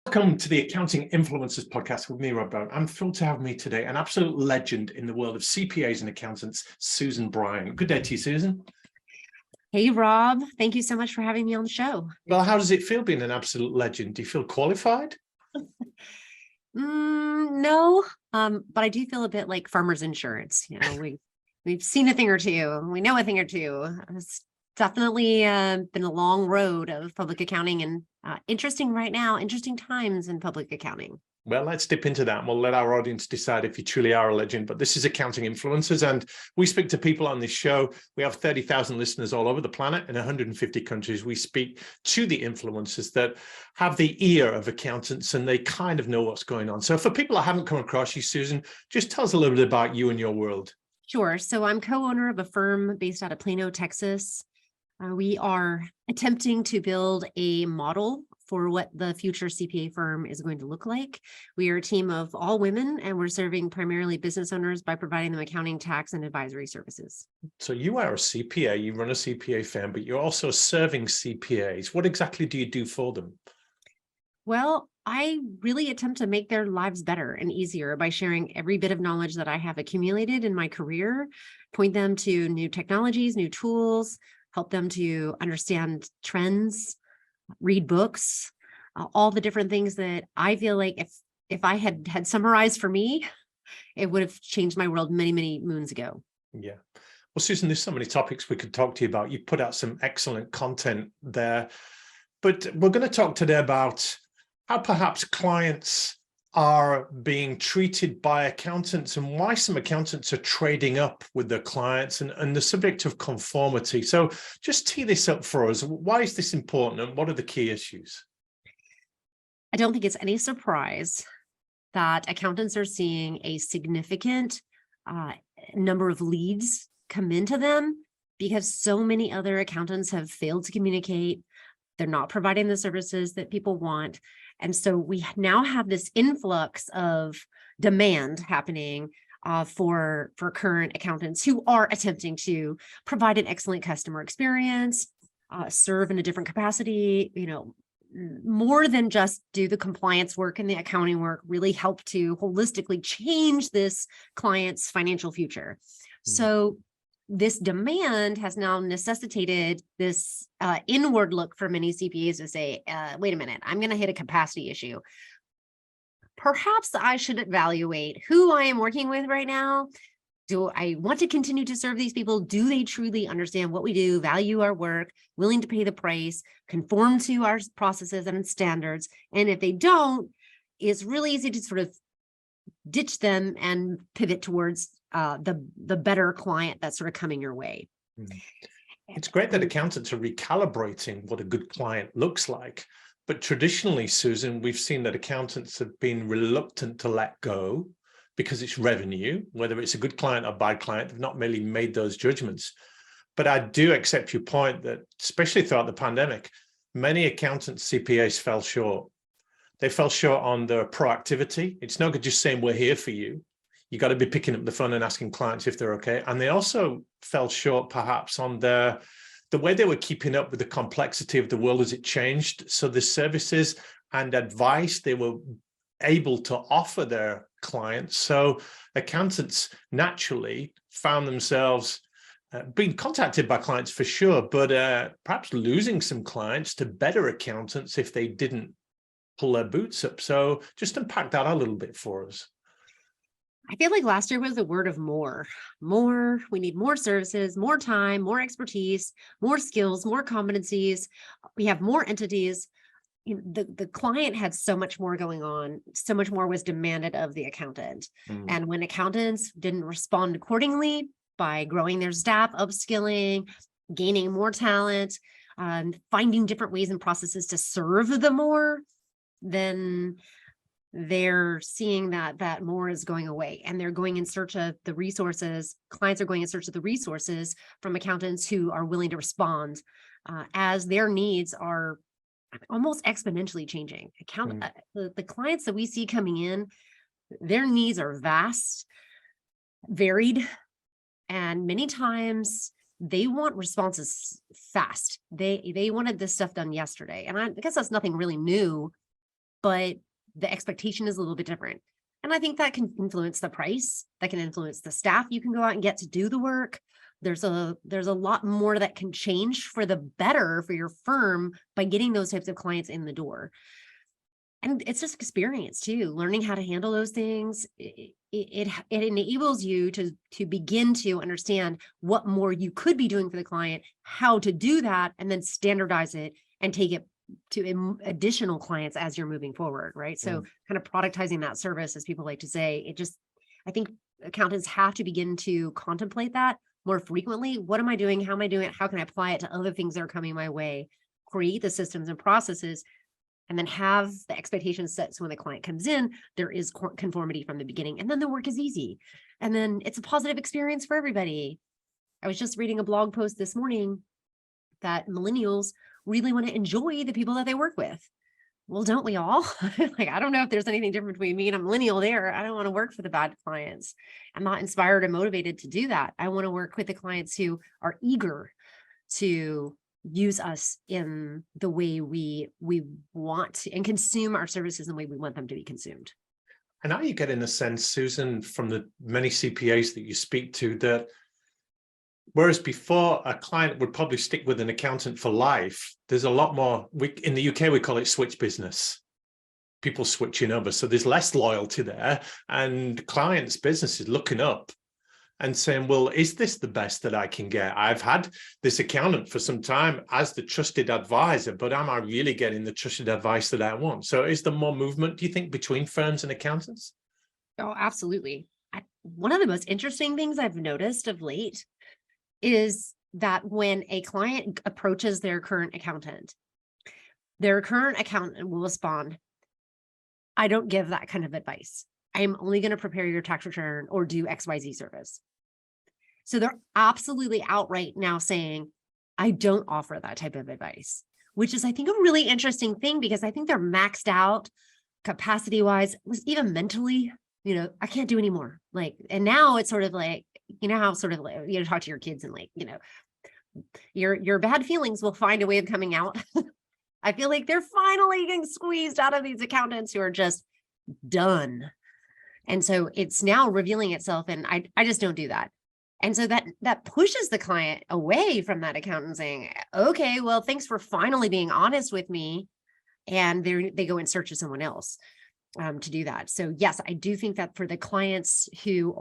Welcome to the Accounting Influencers podcast with me, Rob Byrne. I'm thrilled to have me today, an absolute legend in the world of CPAs and accountants, Susan Bryant. Good day to you, Susan. Hey, Rob. Thank you so much for having me on the show. Well, how does it feel being an absolute legend? Do you feel qualified? No, but I do feel a bit like farmers insurance. We've seen a thing or two. We know a thing or two. It's definitely been a long road of public accounting and interesting right now, interesting times in public accounting. Well, let's dip into that and we'll let our audience decide if you truly are a legend. But this is Accounting Influencers, and we speak to people on this show. We have 30,000 listeners all over the planet in 150 countries. We speak to the influencers that have the ear of accountants and they kind of know what's going on. So for people that haven't come across you, Susan, just tell us a little bit about you and your world. Sure. So I'm co-owner of a firm based out of Plano, Texas. We are attempting to build a model for what the future CPA firm is going to look like. We are a team of all women, and we're serving primarily business owners by providing them accounting, tax, and advisory services. So you are a CPA, you run a CPA firm, but you're also serving CPAs. What exactly do you do for them? Well, I really attempt to make their lives better and easier by sharing every bit of knowledge that I have accumulated in my career, point them to new technologies, new tools, help them to understand trends, read books, all the different things that I feel like if I had summarized for me, it would have changed my world many, many moons ago. Yeah. Well, Susan, there's so many topics we could talk to you about. You put out some excellent content there, but we're going to talk today about how perhaps clients are being treated by accountants and why some accountants are trading up with their clients and the subject of conformity. So just tee this up for us. Why is this important and what are the key issues? I don't think it's any surprise that accountants are seeing a significant number of leads come into them because so many other accountants have failed to communicate. They're not providing the services that people want. And so we now have this influx of demand happening for current accountants who are attempting to provide an excellent customer experience, serve in a different capacity, more than just do the compliance work and the accounting work, really help to holistically change this client's financial future. So this demand has now necessitated this inward look for many CPAs to say, wait a minute, I'm going to hit a capacity issue. Perhaps I should evaluate who I am working with right now. Do I want to continue to serve these people? Do they truly understand what we do, value our work, willing to pay the price, conform to our processes and standards? And if they don't, it's really easy to sort of ditch them and pivot towards the better client that's sort of coming your way. It's great that accountants are recalibrating what a good client looks like. But traditionally, Susan, we've seen that accountants have been reluctant to let go because it's revenue, whether it's a good client or bad client, they've not really made those judgments. But I do accept your point that, especially throughout the pandemic, many accountants, CPAs fell short. They fell short on their proactivity. It's no good just saying we're here for you. You got to be picking up the phone and asking clients if they're okay. And they also fell short perhaps on the way they were keeping up with the complexity of the world as it changed. So the services and advice they were able to offer their clients. So accountants naturally found themselves being contacted by clients for sure, but perhaps losing some clients to better accountants if they didn't pull their boots up. So just unpack that a little bit for us. I feel like last year was the word of more. More, we need more services, more time, more expertise, more skills, more competencies. We have more entities. The client had so much more going on, so much more was demanded of the accountant. And when accountants didn't respond accordingly by growing their staff, upskilling, gaining more talent, finding different ways and processes to serve the more, then they're seeing that more is going away and they're going in search of the resources. Clients are going in search of the resources from accountants who are willing to respond as their needs are almost exponentially changing. The clients that we see coming in, their needs are vast, varied, and many times they want responses fast. They wanted this stuff done yesterday. And I guess that's nothing really new but the expectation is a little bit different. And I think that can influence the price, that can influence the staff you can go out and get to do the work. There's a lot more that can change for the better for your firm by getting those types of clients in the door. And it's just experience too, learning how to handle those things. It enables you to begin to understand what more you could be doing for the client, how to do that, and then standardize it and take it to additional clients as you're moving forward, right? So kind of productizing that service, as people like to say, I think accountants have to begin to contemplate that more frequently. What am I doing? How am I doing it? How can I apply it to other things that are coming my way? Create the systems and processes, and then have the expectations set so when the client comes in, there is conformity from the beginning, and then the work is easy. And then it's a positive experience for everybody. I was just reading a blog post this morning that millennials really want to enjoy the people that they work with. Well, don't we all? Like, I don't know if there's anything different between me and a millennial there. I don't want to work for the bad clients. I'm not inspired and motivated to do that. I want to work with the clients who are eager to use us in the way we want to, and consume our services in the way we want them to be consumed. And are you getting a sense, Susan, from the many CPAs that you speak to, that whereas before a client would probably stick with an accountant for life, there's a lot more, in the UK, we call it switch business. People switching over. So there's less loyalty there, and clients' businesses looking up and saying, well, is this the best that I can get? I've had this accountant for some time as the trusted advisor, but am I really getting the trusted advice that I want? So is there more movement, do you think, between firms and accountants? Oh, absolutely. One of the most interesting things I've noticed of late is that when a client approaches their current accountant will respond, I don't give that kind of advice. I am only going to prepare your tax return or do XYZ service. So they're absolutely outright now saying, I don't offer that type of advice, which is, I think, a really interesting thing, because I think they're maxed out capacity wise, even mentally, I can't do anymore. Like, and now it's sort of like, how sort of like, talk to your kids and like, your bad feelings will find a way of coming out. I feel like they're finally getting squeezed out of these accountants who are just done. And so it's now revealing itself, and I just don't do that. And so that pushes the client away from that accountant, saying, okay, well, thanks for finally being honest with me. And they go in search of someone else to do that. So yes, I do think that for the clients who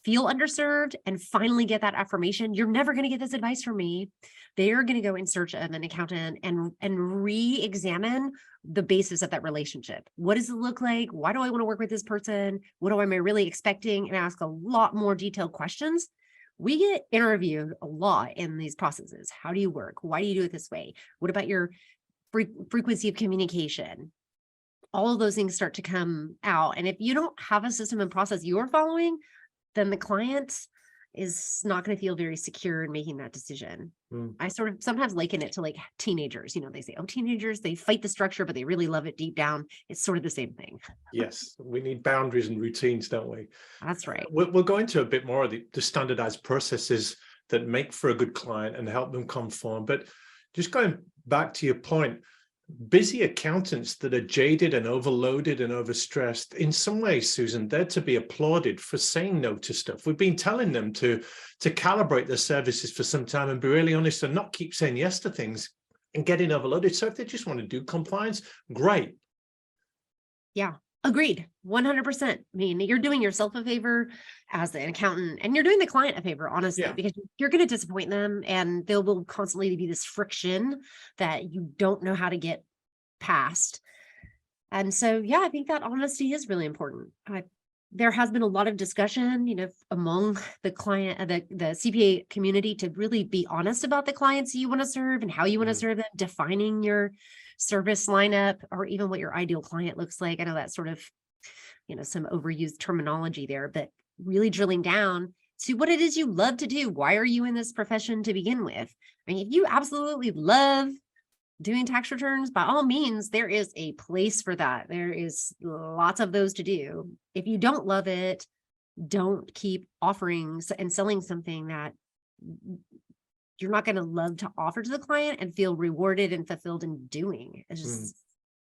feel underserved and finally get that affirmation, you're never going to get this advice from me, they are going to go in search of an accountant and re-examine the basis of that relationship. What does it look like? Why do I want to work with this person? What am I really expecting? And ask a lot more detailed questions. We get interviewed a lot in these processes. How do you work? Why do you do it this way? What about your frequency of communication? All of those things start to come out. And if you don't have a system and process you're following, then the client is not going to feel very secure in making that decision. I sort of sometimes liken it to like teenagers. They say, oh, teenagers, they fight the structure, but they really love it deep down. It's sort of the same thing. Yes, we need boundaries and routines, don't we? That's right. We'll go into a bit more of the standardized processes that make for a good client and help them conform. But just going back to your point, busy accountants that are jaded and overloaded and overstressed, in some ways, Susan, they're to be applauded for saying no to stuff. We've been telling them to calibrate their services for some time and be really honest and not keep saying yes to things and getting overloaded. So if they just want to do compliance, great. Yeah, agreed. 100%. I mean, you're doing yourself a favor as an accountant, and you're doing the client a favor, honestly, because you're going to disappoint them, and there will constantly be this friction that you don't know how to get past. And so, yeah, I think that honesty is really important. There has been a lot of discussion, among the client, the CPA community, to really be honest about the clients you want to serve and how you want to serve them, defining your service lineup, or even what your ideal client looks like. I know that's sort of, some overused terminology there, but really drilling down to what it is you love to do. Why are you in this profession to begin with? I mean, if you absolutely love doing tax returns, by all means, there is a place for that. There is lots of those to do. If you don't love it, don't keep offering and selling something that you're not going to love to offer to the client and feel rewarded and fulfilled in doing. It's just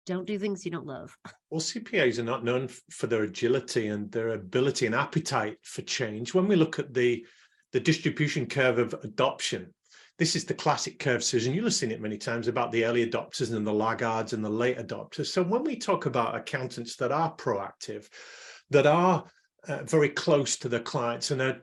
Don't do things you don't love. Well, CPAs are not known for their agility and their ability and appetite for change. When we look at the distribution curve of adoption, this is the classic curve, Susan. You'll have seen it many times about the early adopters and the laggards and the late adopters. So when we talk about accountants that are proactive, that are very close to their clients and are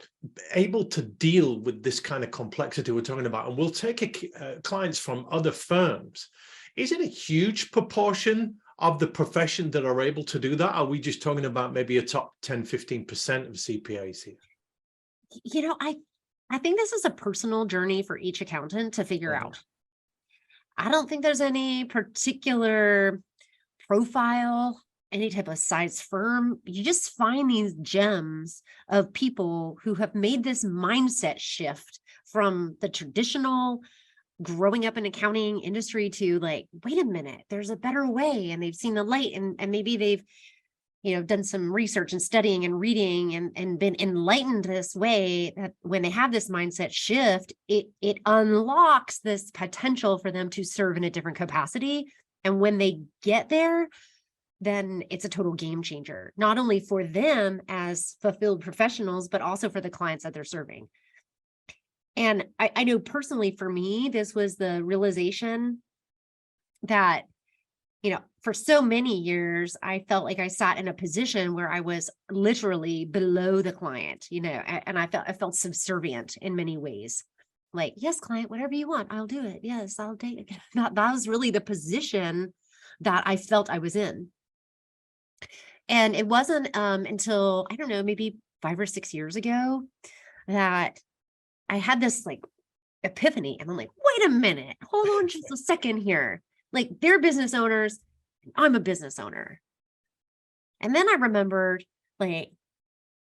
able to deal with this kind of complexity we're talking about, and we'll take clients from other firms, is it a huge proportion of the profession that are able to do that? Are we just talking about maybe a top 10, 15% of CPAs here? You know, I think this is a personal journey for each accountant to figure out. I don't think there's any particular profile, any type of size firm. You just find these gems of people who have made this mindset shift from the traditional growing up in accounting industry to like, wait a minute, there's a better way. And they've seen the light, and maybe they've, done some research and studying and reading and been enlightened this way, that when they have this mindset shift, it unlocks this potential for them to serve in a different capacity. And when they get there, then it's a total game changer, not only for them as fulfilled professionals, but also for the clients that they're serving. And I know personally for me, this was the realization that, for so many years, I felt like I sat in a position where I was literally below the client, and I felt subservient in many ways. Like, yes, client, whatever you want, I'll do it. Yes, I'll take it. That was really the position that I felt I was in. And it wasn't until, I don't know, maybe 5 or 6 years ago that I had this like epiphany, and I'm like, wait a minute, hold on just a second here. Like, they're business owners, I'm a business owner. And then I remembered, like,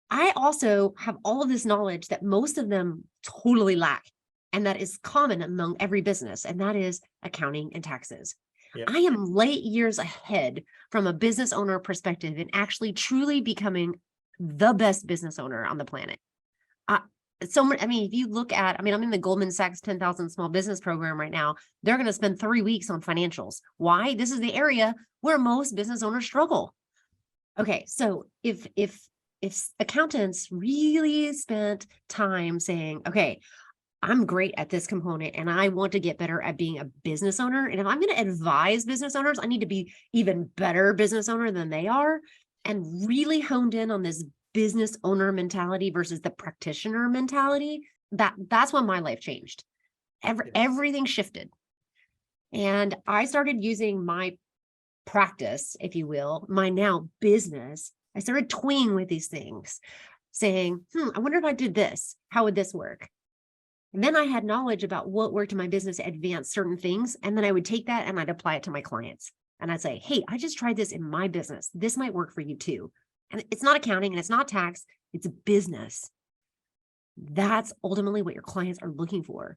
I also have all of this knowledge that most of them totally lack, and that is common among every business, and that is accounting and taxes. Yeah. I am light years ahead from a business owner perspective in actually truly becoming the best business owner on the planet. If you look at, I'm in the Goldman Sachs 10,000 small business program right now. They're going to spend 3 weeks on financials. Why? This is the area where most business owners struggle. Okay. So if accountants really spent time saying, okay, I'm great at this component and I want to get better at being a business owner. And if I'm going to advise business owners, I need to be even better business owner than they are, and really honed in on this business owner mentality versus the practitioner mentality. That's when my life changed. Everything shifted. And I started using my practice, if you will, my now business. I started toying with these things, saying, I wonder if I did this, how would this work? And then I had knowledge about what worked in my business to advance certain things. And then I would take that and I'd apply it to my clients. And I'd say, hey, I just tried this in my business. This might work for you too. And it's not accounting and it's not tax, it's a business. That's ultimately what your clients are looking for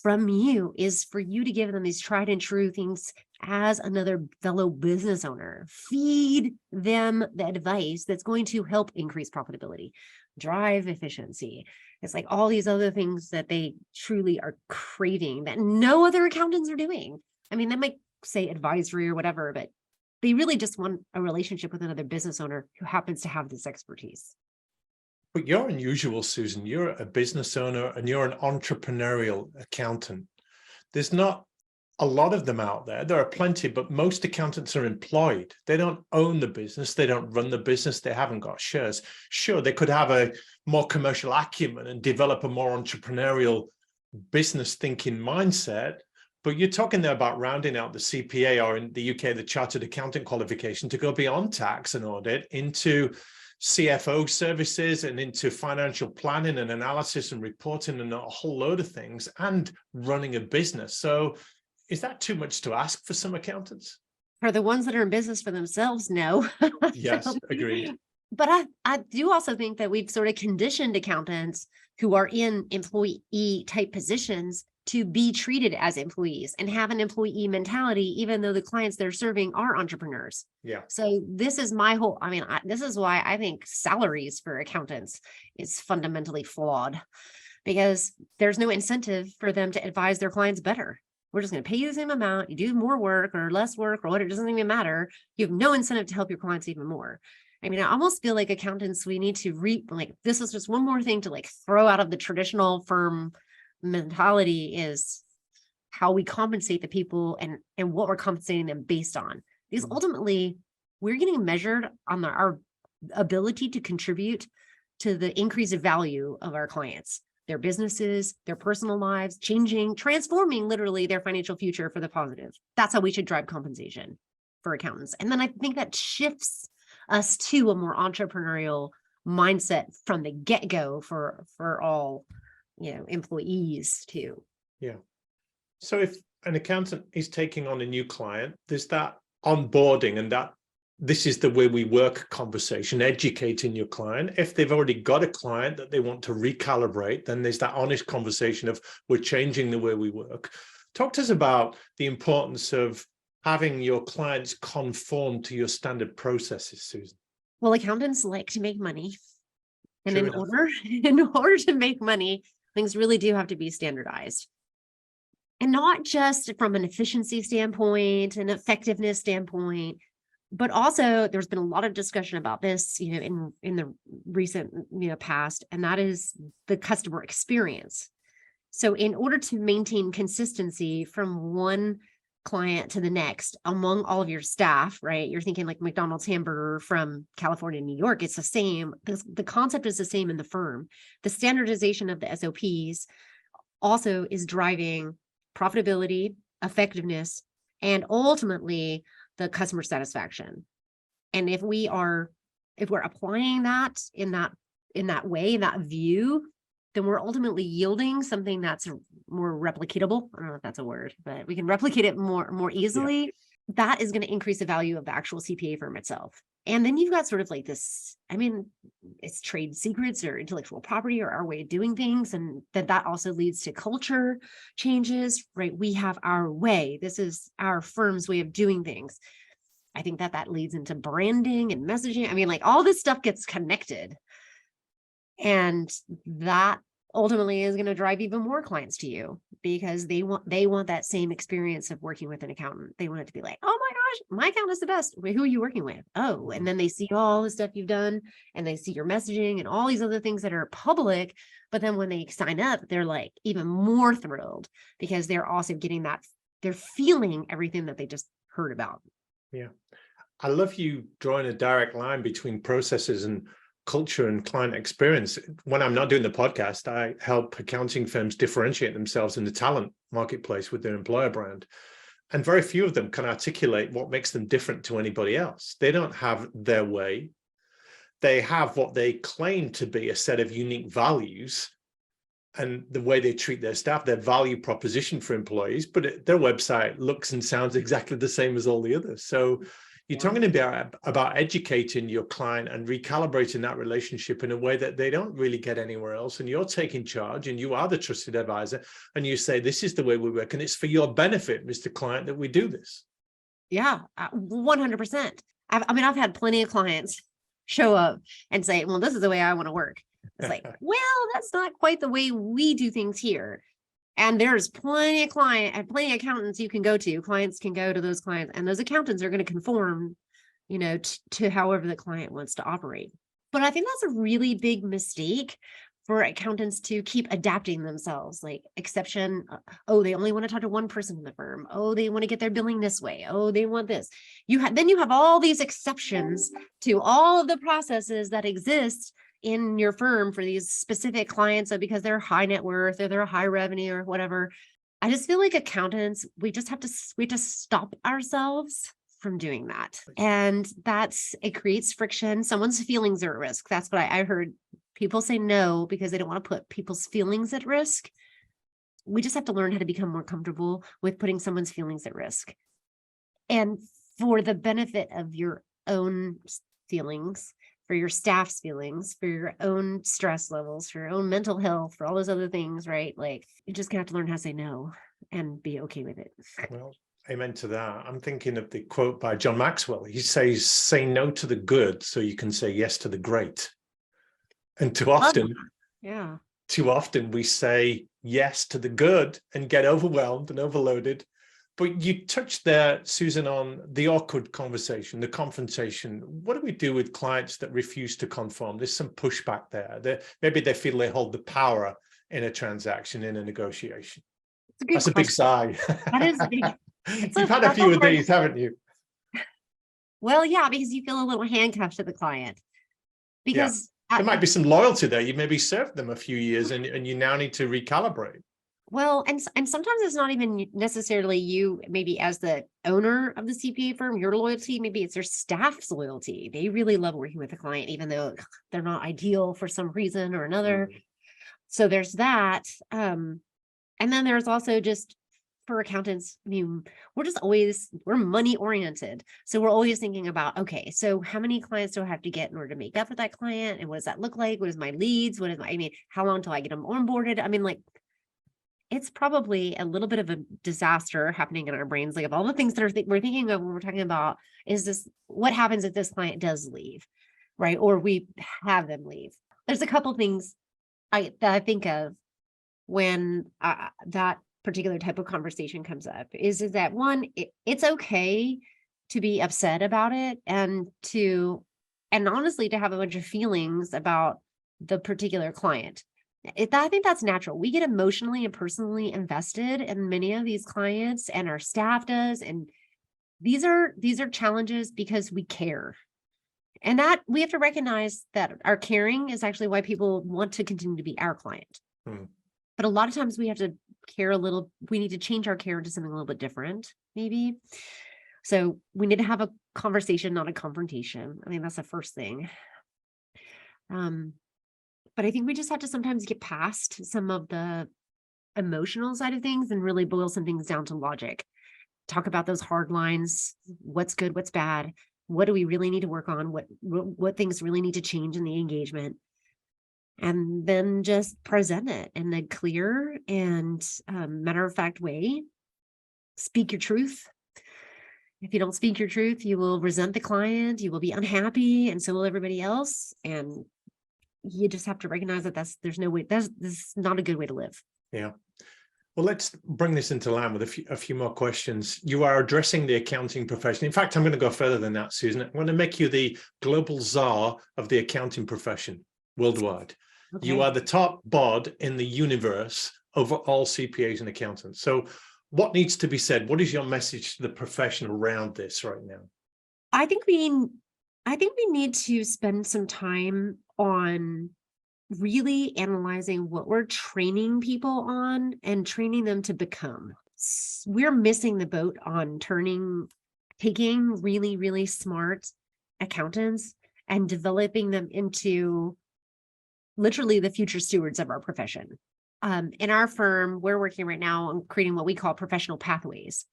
from you, is for you to give them these tried and true things as another fellow business owner. Feed them the advice that's going to help increase profitability, drive efficiency. It's like all these other things that they truly are craving that no other accountants are doing. They might say advisory or whatever, but they really just want a relationship with another business owner who happens to have this expertise. But you're unusual, Susan. You're a business owner and you're an entrepreneurial accountant. There's not a lot of them out there. There are plenty, but most accountants are employed. They don't own the business. They don't run the business. They haven't got shares. Sure, they could have a more commercial acumen and develop a more entrepreneurial business thinking mindset. But you're talking there about rounding out the CPA, or in the UK, the Chartered Accountant qualification, to go beyond tax and audit into CFO services and into financial planning and analysis and reporting and a whole load of things, and running a business. So is that too much to ask for some accountants? For the ones that are in business for themselves, no. Yes, agreed. But I do also think that we've sort of conditioned accountants who are in employee type positions to be treated as employees and have an employee mentality, even though the clients they're serving are entrepreneurs. Yeah. So this is my whole, this is why I think salaries for accountants is fundamentally flawed, because there's no incentive for them to advise their clients better. we're just going to pay you the same amount. You do more work or less work or what, it doesn't even matter. You have no incentive to help your clients even more. I mean, I almost feel like accountants, we need to like, this is just one more thing to like throw out of the traditional firm mentality, is how we compensate the people and what we're compensating them based on. Because ultimately we're getting measured on our ability to contribute to the increased value of our clients, their businesses, their personal lives, transforming literally their financial future for the positive. That's how we should drive compensation for accountants. And then I think that shifts us to a more entrepreneurial mindset from the get-go for all, employees too. Yeah. So if an accountant is taking on a new client, there's that onboarding and that this is the way we work conversation, educating your client. If they've already got a client that they want to recalibrate, then there's that honest conversation of we're changing the way we work. Talk to us about the importance of having your clients conform to your standard processes, Susan. Well, accountants like to make money. And True in enough. order to make money, things really do have to be standardized. And not just from an efficiency standpoint, an effectiveness standpoint, but also there's been a lot of discussion about this, in the recent, past, and that is the customer experience. So in order to maintain consistency from one client to the next among all of your staff, right? You're thinking like McDonald's hamburger from California, New York, it's the same. The concept is the same in the firm. The standardization of the SOPs also is driving profitability, effectiveness, and ultimately the customer satisfaction. And if we're applying that in that way, in that view, then we're ultimately yielding something that's more replicatable. I don't know if that's a word, but we can replicate it more easily. Yeah. That is going to increase the value of the actual CPA firm itself. And then you've got sort of like this, I mean, it's trade secrets or intellectual property or our way of doing things. And that also leads to culture changes, right? We have our way. This is our firm's way of doing things. I think that leads into branding and messaging. I mean, like all this stuff gets connected. And that ultimately is going to drive even more clients to you because they want that same experience of working with an accountant. They want it to be like, oh my gosh, my accountant's the best. Wait, who are you working with? Oh, and then they see all the stuff you've done and they see your messaging and all these other things that are public. But then when they sign up, they're like even more thrilled because they're also getting that, they're feeling everything that they just heard about. Yeah. I love you drawing a direct line between processes and culture and client experience. When I'm not doing the podcast, I help accounting firms differentiate themselves in the talent marketplace with their employer brand. And very few of them can articulate what makes them different to anybody else. They don't have their way. They have what they claim to be a set of unique values and the way they treat their staff, their value proposition for employees, but their website looks and sounds exactly the same as all the others. So you're talking about educating your client and recalibrating that relationship in a way that they don't really get anywhere else. And you're taking charge and you are the trusted advisor. And you say, this is the way we work. And it's for your benefit, Mr. Client, that we do this. Yeah, 100%. I've had plenty of clients show up and say, well, this is the way I want to work. It's like, well, that's not quite the way we do things here. And there's plenty of accountants you can go to. Clients can go to those clients, and those accountants are going to conform, to however the client wants to operate. But I think that's a really big mistake for accountants to keep adapting themselves. Like exception, they only want to talk to one person in the firm. Oh, they want to get their billing this way. Oh, they want this. Then you have all these exceptions to all of the processes that exist in your firm for these specific clients. So because they're high net worth or they're high revenue or whatever, I just feel like accountants, we have to stop ourselves from doing that. And it creates friction. Someone's feelings are at risk. That's what I heard people say no, because they don't want to put people's feelings at risk. We just have to learn how to become more comfortable with putting someone's feelings at risk. And for the benefit of your own feelings, for your staff's feelings, for your own stress levels, for your own mental health, for all those other things, right? Like you just have to learn how to say no and be okay with it. Well, amen to that. I'm thinking of the quote by John Maxwell. He says, say no to the good so you can say yes to the great. And too often, too often we say yes to the good and get overwhelmed and overloaded. But you touched there, Susan, on the awkward conversation, the confrontation. What do we do with clients that refuse to conform? There's some pushback there. Maybe they feel they hold the power in a transaction, in a negotiation. It's a good That's a big question. sigh. That is a big. You've had a few of these, haven't you? Well, yeah, because you feel a little handcuffed to the client. Because there might be some loyalty there. You maybe served them a few years and you now need to recalibrate. Well, and sometimes it's not even necessarily you, maybe as the owner of the CPA firm, your loyalty, maybe it's their staff's loyalty. They really love working with the client, even though they're not ideal for some reason or another. So there's that. And then there's also just for accountants, I mean, we're money oriented. So we're always thinking about, okay, so how many clients do I have to get in order to make up for that client? And what does that look like? What is my leads? How long till I get them onboarded? I mean, like, it's probably a little bit of a disaster happening in our brains. Like of all the things that we're thinking of when we're talking about, what happens if this client does leave, right? Or we have them leave. There's a couple things that I think of when that particular type of conversation comes up is that one, it's okay to be upset about it and honestly to have a bunch of feelings about the particular client. I think that's natural. We get emotionally and personally invested in many of these clients, and our staff does. And these are challenges because we care. And that we have to recognize that our caring is actually why people want to continue to be our client. But a lot of times we have to care we need to change our care into something a little bit different, maybe. So we need to have a conversation, not a confrontation. I mean, that's the first thing. But I think we just have to sometimes get past some of the emotional side of things and really boil some things down to logic. Talk about those hard lines. What's good, what's bad? What do we really need to work on? What things really need to change in the engagement? And then just present it in a clear and matter-of-fact way. Speak your truth. If you don't speak your truth, you will resent the client, you will be unhappy, and so will everybody else. And you just have to recognize that this is not a good way to live. Yeah. Well, let's bring this into line with a few more questions. You are addressing the accounting profession. In fact, I'm going to go further than that, Susan. I'm going to make you the global czar of the accounting profession worldwide. Okay. You are the top bod in the universe over all CPAs and accountants. So what needs to be said? What is your message to the profession around this right now? I think we need to spend some time on really analyzing what we're training people on and training them to become. We're missing the boat on taking really, really smart accountants and developing them into literally the future stewards of our profession. In our firm, we're working right now on creating what we call professional pathways.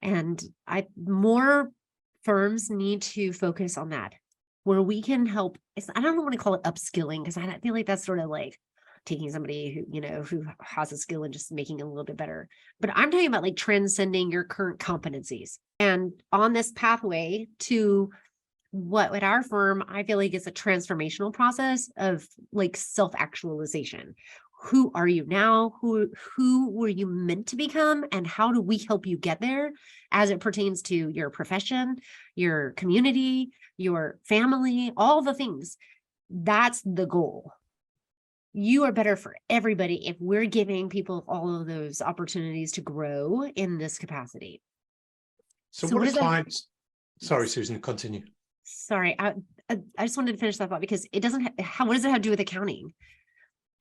And more firms need to focus on that, where we can help. I don't want to call it upskilling because I feel like that's sort of like taking somebody who has a skill and just making it a little bit better. But I'm talking about like transcending your current competencies and on this pathway to what at our firm, I feel like is a transformational process of like self-actualization. Who are you now? Who were you meant to become? And how do we help you get there as it pertains to your profession, your community, your family, all the things? That's the goal. You are better for everybody if we're giving people all of those opportunities to grow in this capacity. So what are clients? Sorry, Susan, continue. Sorry, I just wanted to finish that thought because it doesn't. What does it have to do with accounting?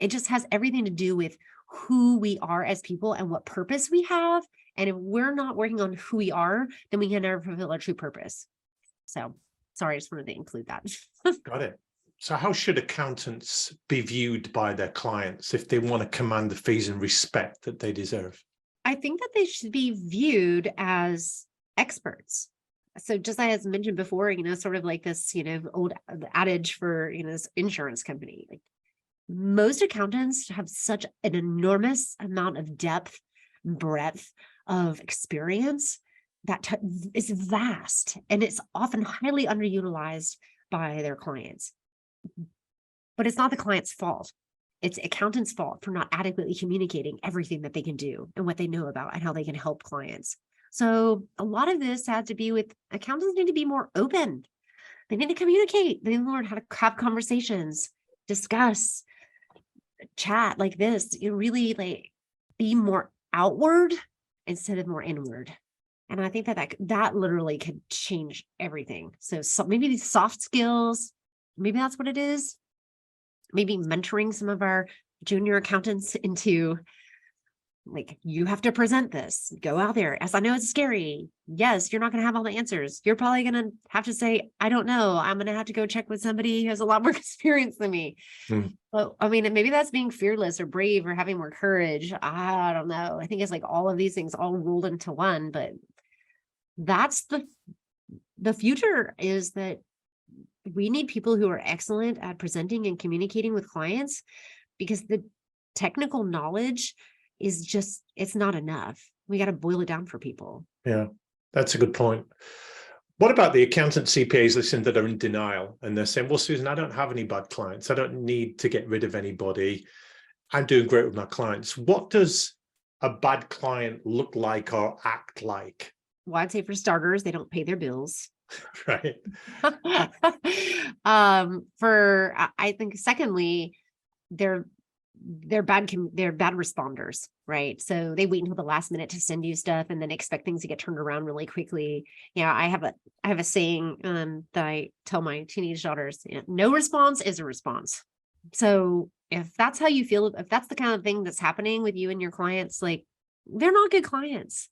It just has everything to do with who we are as people and what purpose we have. And if we're not working on who we are, then we can never fulfill our true purpose. So sorry, I just wanted to include that. Got it. So how should accountants be viewed by their clients if they want to command the fees and respect that they deserve? I think that they should be viewed as experts. So just as I mentioned before, sort of like this, old adage for, this insurance company, like, most accountants have such an enormous amount of depth, breadth of experience that is vast, and it's often highly underutilized by their clients. But it's not the client's fault. it's accountants' fault for not adequately communicating everything that they can do and what they know about and how they can help clients. So a lot of this had to be with accountants need to be more open. They need to communicate. They need to learn how to have conversations, discuss, chat like this. You really like be more outward instead of more inward. And I think that literally could change everything. So maybe these soft skills, maybe that's what it is. Maybe mentoring some of our junior accountants into like, you have to present this, go out there. As I know it's scary. Yes, you're not going to have all the answers. You're probably going to have to say, I don't know. I'm going to have to go check with somebody who has a lot more experience than me. Well, I mean, maybe that's being fearless or brave or having more courage. I don't know. I think it's like all of these things all rolled into one, but that's the future is that we need people who are excellent at presenting and communicating with clients because the technical knowledge is just, it's not enough. We got to boil it down for people. Yeah, that's a good point. What about the accountant CPAs listening that are in denial and they're saying, well, Susan, I don't have any bad clients. I don't need to get rid of anybody. I'm doing great with my clients. What does a bad client look like or act like? Well, I'd say for starters, they don't pay their bills. Right. I think secondly, they're bad responders, right? So they wait until the last minute to send you stuff and then expect things to get turned around really quickly. Yeah, I have a saying that I tell my teenage daughters, no response is a response. So if that's how you feel, if that's the kind of thing that's happening with you and your clients, like they're not good clients.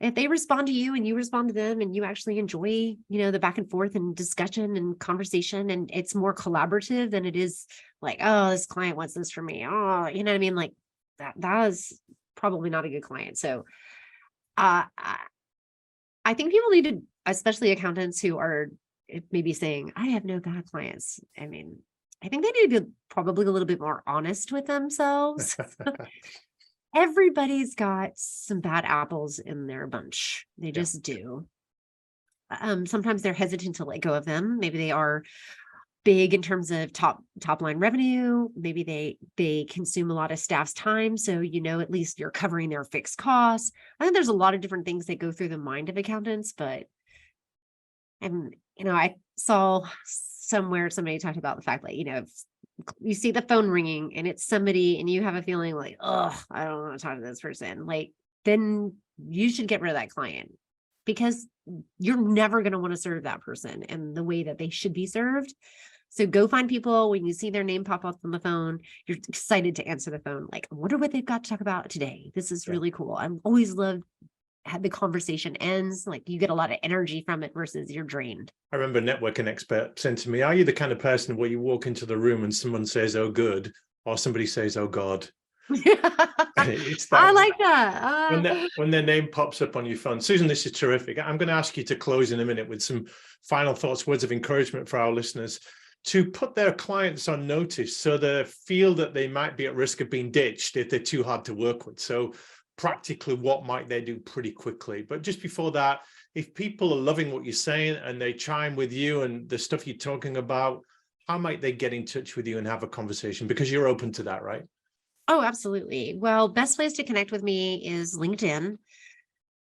If they respond to you and you respond to them and you actually enjoy, the back and forth and discussion and conversation, and it's more collaborative than it is like, oh, this client wants this from me. Oh, you know what I mean? Like that is probably not a good client. So I think people need to, especially accountants who are maybe saying, I have no bad clients. I mean, I think they need to be probably a little bit more honest with themselves. Everybody's got some bad apples in their bunch. They just do. Sometimes they're hesitant to let go of them. Maybe they are big in terms of top line revenue. Maybe they consume a lot of staff's time. So, at least you're covering their fixed costs. I think there's a lot of different things that go through the mind of accountants, but I saw somewhere somebody talked about the fact that, if you see the phone ringing and it's somebody and you have a feeling like, oh, I don't want to talk to this person, like, then you should get rid of that client because you're never going to want to serve that person in the way that they should be served. So go find people when you see their name pop up on the phone, you're excited to answer the phone. Like, I wonder what they've got to talk about today. This is really cool. I always loved how the conversation ends. Like you get a lot of energy from it versus you're drained. I remember a networking expert saying to me, are you the kind of person where you walk into the room and someone says, oh, good, or somebody says, oh, God? It's that, I like that. When their name pops up on your phone. Susan, this is terrific. I'm going to ask you to close in a minute with some final thoughts, words of encouragement for our listeners to put their clients on notice so they feel that they might be at risk of being ditched if they're too hard to work with. So practically, what might they do pretty quickly? But just before that, if people are loving what you're saying and they chime with you and the stuff you're talking about, how might they get in touch with you and have a conversation? Because you're open to that, right? Oh, absolutely. Well, best place to connect with me is LinkedIn.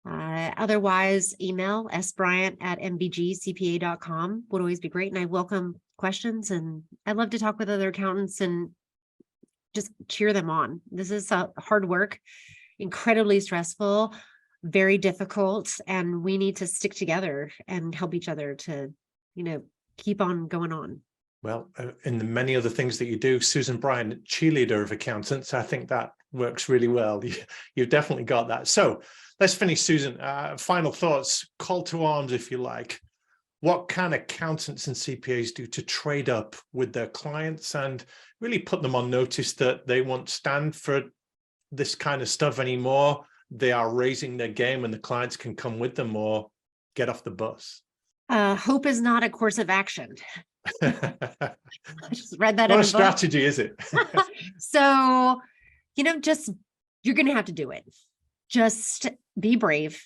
Otherwise, email sbryant@mbgcpa.com would always be great. And I welcome questions and I love to talk with other accountants and just cheer them on. This is hard work, incredibly stressful, very difficult, and we need to stick together and help each other to, keep on going on. Well, in the many other things that you do, Susan Bryant, cheerleader of accountants, I think that works really well. You've definitely got that. So let's finish, Susan. Final thoughts, call to arms, if you like. What can accountants and CPAs do to trade up with their clients and really put them on notice that they won't stand for this kind of stuff anymore? They are raising their game and the clients can come with them or get off the bus. Hope is not a course of action. I just read that. Not a strategy, is it? So, just you're going to have to do it. Just be brave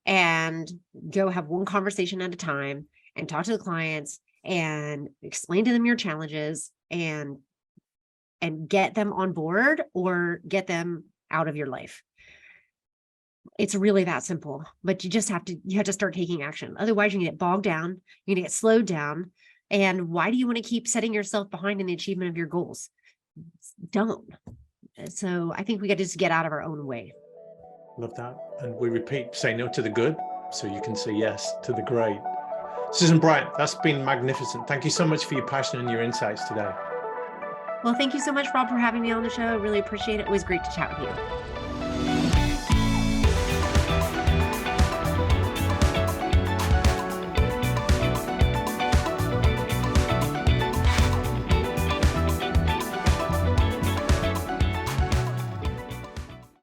and go have one conversation at a time and talk to the clients and explain to them your challenges and and get them on board or get them out of your life. It's really that simple, but you have to start taking action. Otherwise, you're gonna get bogged down, you're gonna get slowed down. And why do you want to keep setting yourself behind in the achievement of your goals? Don't. So I think we got to just get out of our own way. Love that. And we repeat, say no to the good so you can say yes to the great. Susan Bryant, that's been magnificent. Thank you so much for your passion and your insights today. Well, thank you so much, Rob, for having me on the show. I really appreciate it. It was great to chat with you.